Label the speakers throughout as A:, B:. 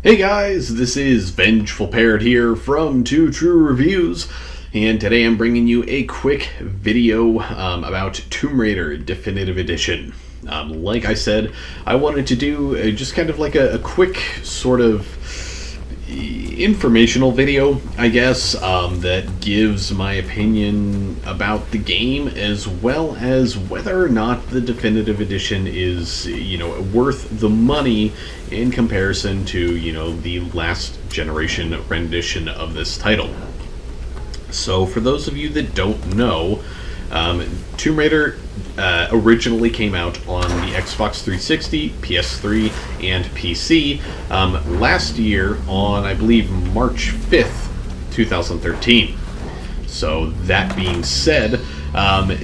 A: Hey guys, this is Vengeful Parrot here from Two True Reviews, and today I'm bringing you a quick video about Tomb Raider Definitive Edition. Like I said, I wanted to do just kind of like a quick sort of informational video, I guess, that gives my opinion about the game as well as whether or not the definitive edition is, worth the money in comparison to, the last generation rendition of this title. So for those of you that don't know, Tomb Raider originally came out on the Xbox 360, PS3, and PC last year on, I believe, March 5th, 2013. So that being said, the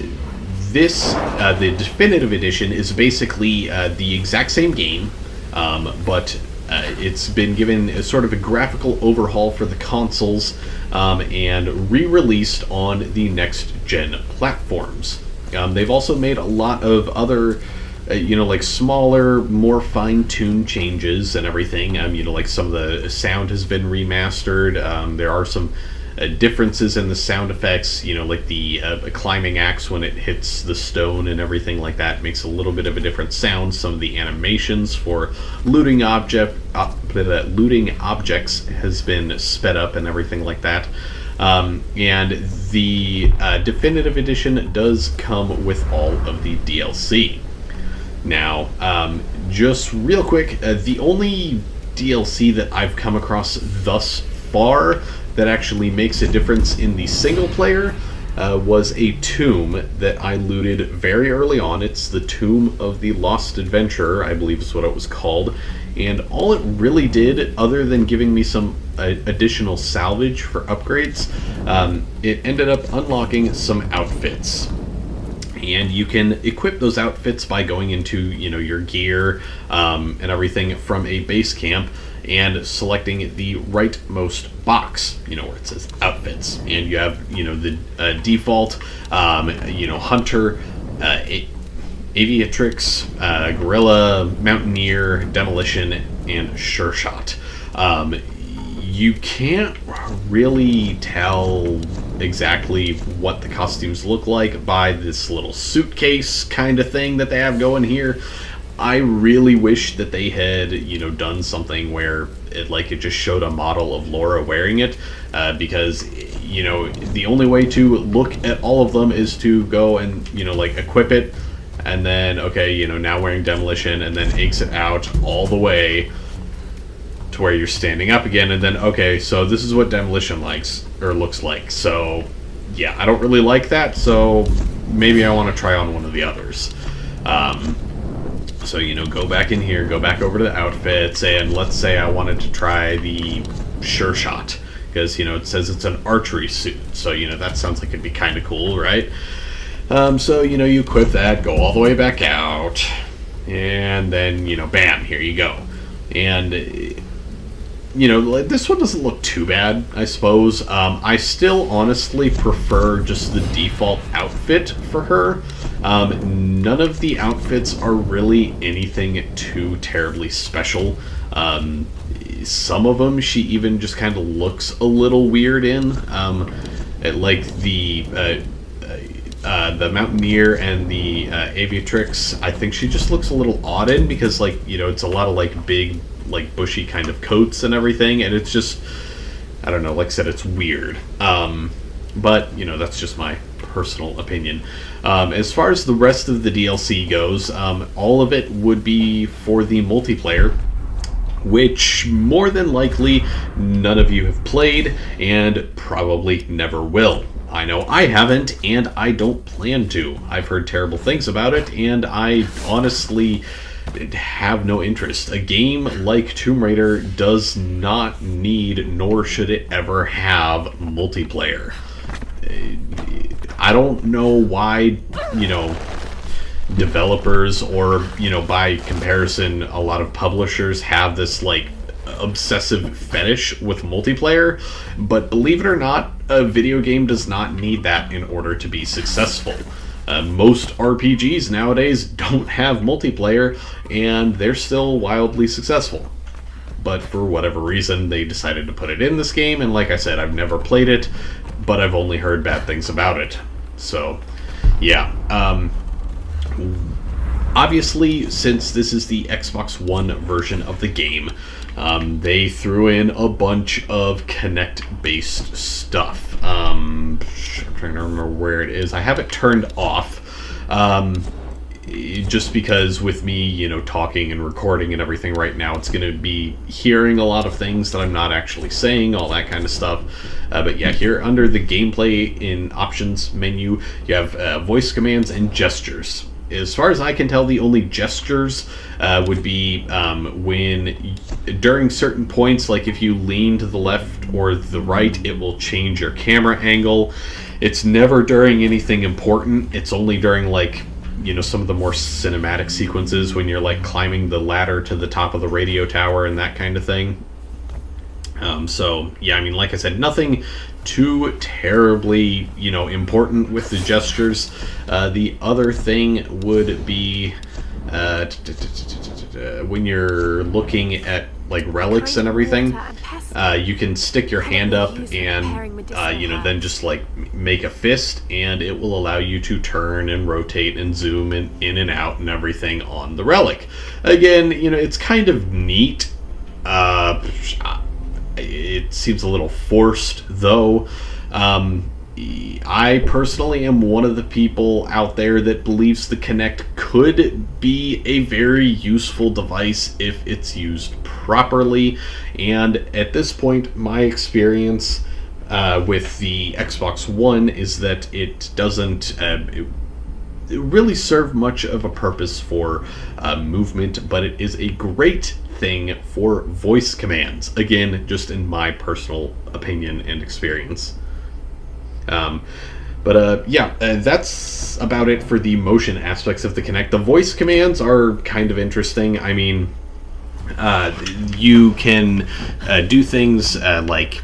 A: definitive edition is basically the exact same game, but it's been given a sort of a graphical overhaul for the consoles and re-released on the next-gen platforms. They've also made a lot of other, like smaller, more fine-tuned changes and everything. Like some of the sound has been remastered. There are some differences in the sound effects, like the climbing axe when it hits the stone and everything like that makes a little bit of a different sound. Some of the animations for looting objects has been sped up and everything like that. And the definitive edition does come with all of the DLC. Now, just real quick, the only DLC that I've come across thus far that actually makes a difference in the single player was a tomb that I looted very early on. It's the Tomb of the Lost Adventurer, I believe is what it was called. And all it really did, other than giving me some additional salvage for upgrades, it ended up unlocking some outfits. And you can equip those outfits by going into, your gear and everything from a base camp and selecting the rightmost box, where it says outfits. And you have, the default, hunter, aviatrix, gorilla, mountaineer, demolition, and sure shot. You can't really tell exactly what the costumes look like by this little suitcase kind of thing that they have going here. I really wish that they had, done something where it just showed a model of Laura wearing it, because, the only way to look at all of them is to go and, equip it, and then, okay, now wearing demolition, and then exit out all the way to where you're standing up again, and then, okay, so this is what demolition looks like. So, yeah, I don't really like that, so maybe I want to try on one of the others. So, go back in here, go back over to the outfits, and let's say I wanted to try the sure shot, because, it says it's an archery suit, so, that sounds like it'd be kind of cool, right? So, you equip that, go all the way back out, and then, bam, here you go. And, this one doesn't look too bad, I suppose. I still honestly prefer just the default outfit for her. None of the outfits are really anything too terribly special. Some of them she even just kind of looks a little weird in. Like the Mountaineer and the Aviatrix, I think she just looks a little odd in because, it's a lot of, big, bushy kind of coats and everything, and it's just, I don't know, like I said, it's weird. But, that's just my personal opinion. As far as the rest of the DLC goes, all of it would be for the multiplayer, which more than likely none of you have played and probably never will. I know I haven't, and I don't plan to. I've heard terrible things about it, and I honestly have no interest. A game like Tomb Raider does not need, nor should it ever have, multiplayer. I don't know why, developers or, by comparison, a lot of publishers have this, obsessive fetish with multiplayer, but believe it or not, a video game does not need that in order to be successful. Most RPGs nowadays don't have multiplayer, and they're still wildly successful. but for whatever reason, they decided to put it in this game, and like I said, I've never played it, but I've only heard bad things about it. So, yeah. Obviously, since this is the Xbox One version of the game, they threw in a bunch of Kinect-based stuff. I'm trying to remember where it is. I have it turned off. Just because with me, talking and recording and everything right now, it's going to be hearing a lot of things that I'm not actually saying, all that kind of stuff. But yeah, here under the gameplay in options menu, you have voice commands and gestures. As far as I can tell, the only gestures would be when, during certain points, like if you lean to the left or the right, it will change your camera angle. It's never during anything important. It's only during, some of the more cinematic sequences when you're climbing the ladder to the top of the radio tower and that kind of thing. So yeah, like I said, nothing too terribly important with the gestures. The other thing would be when you're looking at relics and everything, you can stick your hand up and then just make a fist, and it will allow you to turn and rotate and zoom in and out and everything on the relic. Again, it's kind of neat. It seems a little forced, though. I personally am one of the people out there that believes the Kinect could be a very useful device if it's used properly. And at this point, my experience with the Xbox One is that it doesn't really serve much of a purpose for movement, but it is a great thing for voice commands. Again, just in my personal opinion and experience. That's about it for the motion aspects of the Kinect. The voice commands are kind of interesting. You can do things like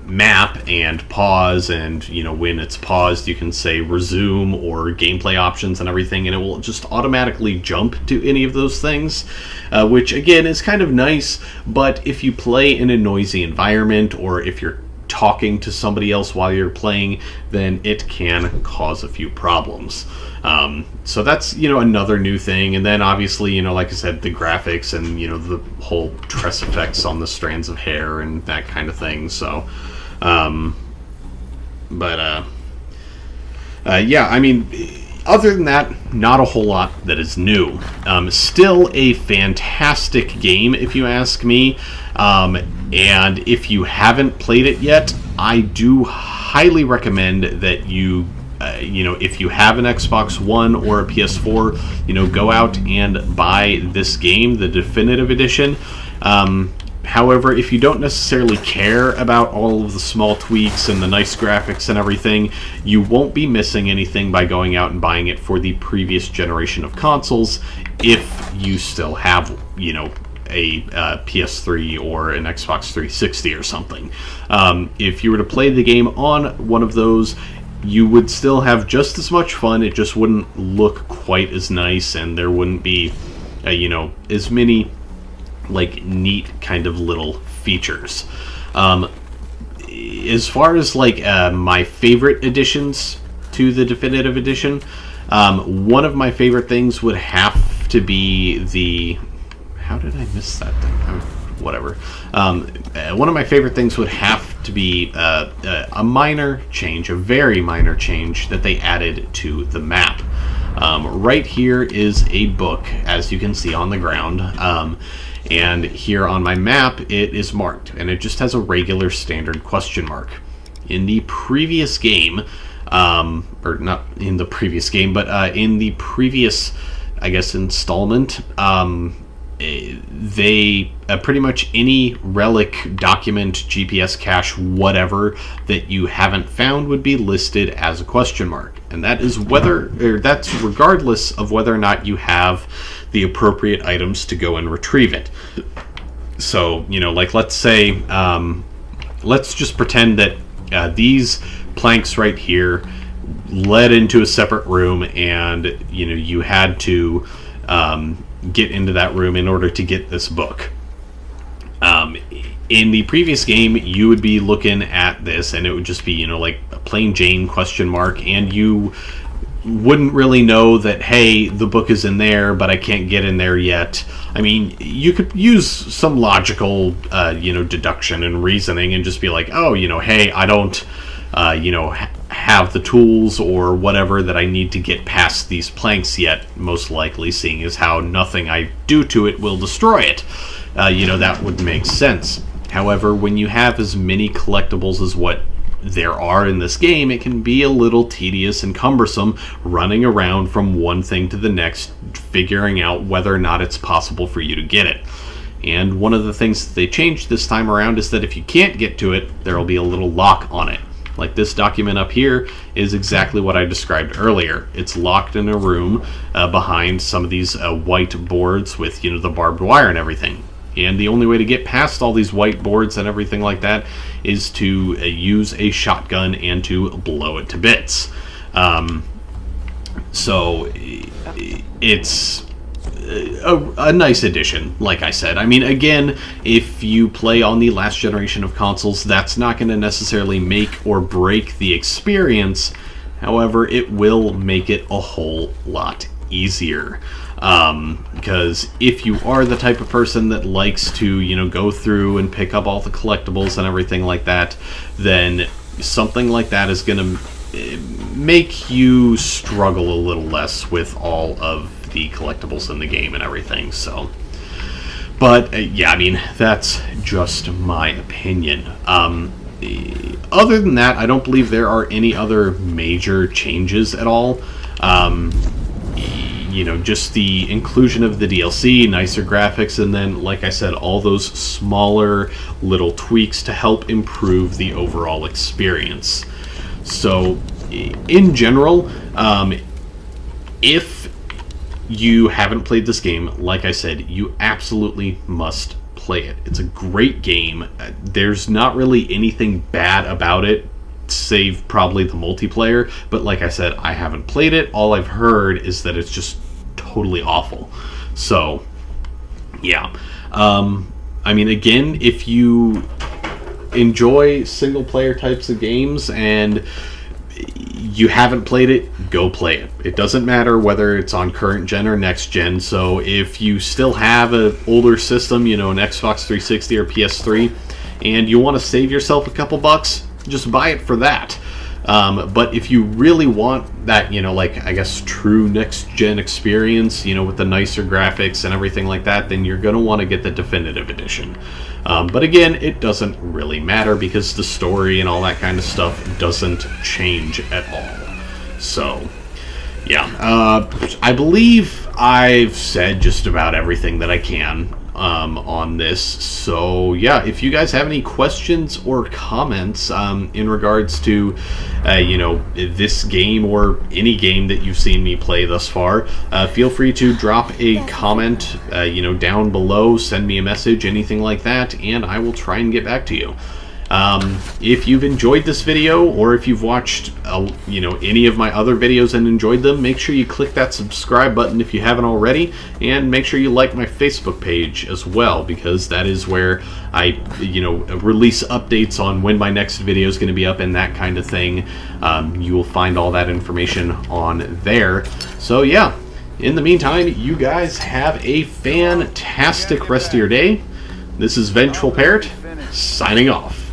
A: map and pause, and when it's paused you can say resume or gameplay options and everything, and it will just automatically jump to any of those things, which again is kind of nice. But if you play in a noisy environment, or if you're talking to somebody else while you're playing, then it can cause a few problems. So that's another new thing. And then obviously like I said, the graphics and the whole tress effects on the strands of hair and that kind of thing. So other than that, not a whole lot that is new. Still a fantastic game, if you ask me. And if you haven't played it yet, I do highly recommend that you, if you have an Xbox One or a PS4, go out and buy this game, the Definitive Edition. However, if you don't necessarily care about all of the small tweaks and the nice graphics and everything, you won't be missing anything by going out and buying it for the previous generation of consoles, if you still have, a PS3 or an Xbox 360 or something. If you were to play the game on one of those, you would still have just as much fun. It just wouldn't look quite as nice, and there wouldn't be, as many neat kind of little features. As far as my favorite additions to the Definitive Edition, one of my favorite things would have to be the... How did I miss that thing? Whatever. One of my favorite things would have to be a minor change, a very minor change that they added to the map. Right here is a book, as you can see on the ground. And here on my map, it is marked, and it just has a regular standard question mark. In the previous game, or not in the previous game, but in the previous, I guess, installment, they pretty much any relic, document, GPS cache, whatever that you haven't found would be listed as a question mark, and that is that's regardless of whether or not you have the appropriate items to go and retrieve it. So let's say let's just pretend that these planks right here led into a separate room, and you had to get into that room in order to get this book. In the previous game, you would be looking at this, and it would just be, you know, like a plain Jane question mark, and you wouldn't really know that, hey, the book is in there, but I can't get in there yet. I mean, you could use some logical, you know, deduction and reasoning and just be like, oh, you know, hey, I don't, you know, have the tools or whatever that I need to get past these planks yet, most likely, seeing as how nothing I do to it will destroy it. You know, that would make sense. However, when you have as many collectibles as what there are in this game, it can be a little tedious and cumbersome running around from one thing to the next, figuring out whether or not it's possible for you to get it. And one of the things that they changed this time around is that if you can't get to it, there will be a little lock on it. Like this document up here is exactly what I described earlier. It's locked in a room behind some of these white boards with, you know, the barbed wire and everything. And the only way to get past all these white boards and everything like that is to use a shotgun and to blow it to bits. So it's a nice addition, like I said. I mean, again, if you play on the last generation of consoles, that's not going to necessarily make or break the experience. However, it will make it a whole lot easier. Because if you are the type of person that likes to, you know, go through and pick up all the collectibles and everything like that, then something like that is going to make you struggle a little less with all of the collectibles in the game and everything. So, but yeah, I mean, that's just my opinion. Other than that, I don't believe there are any other major changes at all. You know, just the inclusion of the DLC, nicer graphics, and then, like I said, all those smaller little tweaks to help improve the overall experience. So, in general, if you haven't played this game, like I said, you absolutely must play it. It's a great game. There's not really anything bad about it, save probably the multiplayer, but like I said, I haven't played it. All I've heard is that it's just totally awful. So, yeah. I mean, again, if you enjoy single-player types of games and you haven't played it, go play it. It doesn't matter whether it's on current gen or next gen. So if you still have an older system, you know, an Xbox 360 or PS3, and you want to save yourself a couple bucks, just buy it for that. But if you really want that, you know, like, I guess, true next-gen experience, you know, with the nicer graphics and everything like that, then you're going to want to get the definitive edition. But again, it doesn't really matter because the story and all that kind of stuff doesn't change at all. So, yeah. I believe I've said just about everything that I can on this. So yeah, if you guys have any questions or comments in regards to you know, this game or any game that you've seen me play thus far, feel free to drop a comment you know, down below, send me a message, anything like that, and I will try and get back to you. If you've enjoyed this video, or if you've watched you know, any of my other videos and enjoyed them, make sure you click that subscribe button if you haven't already, and make sure you like my Facebook page as well, because that is where I, you know, release updates on when my next video is going to be up and that kind of thing. You will find all that information on there. So yeah, in the meantime, you guys have a fantastic rest of your day. This is Vengeful Parrot, signing off.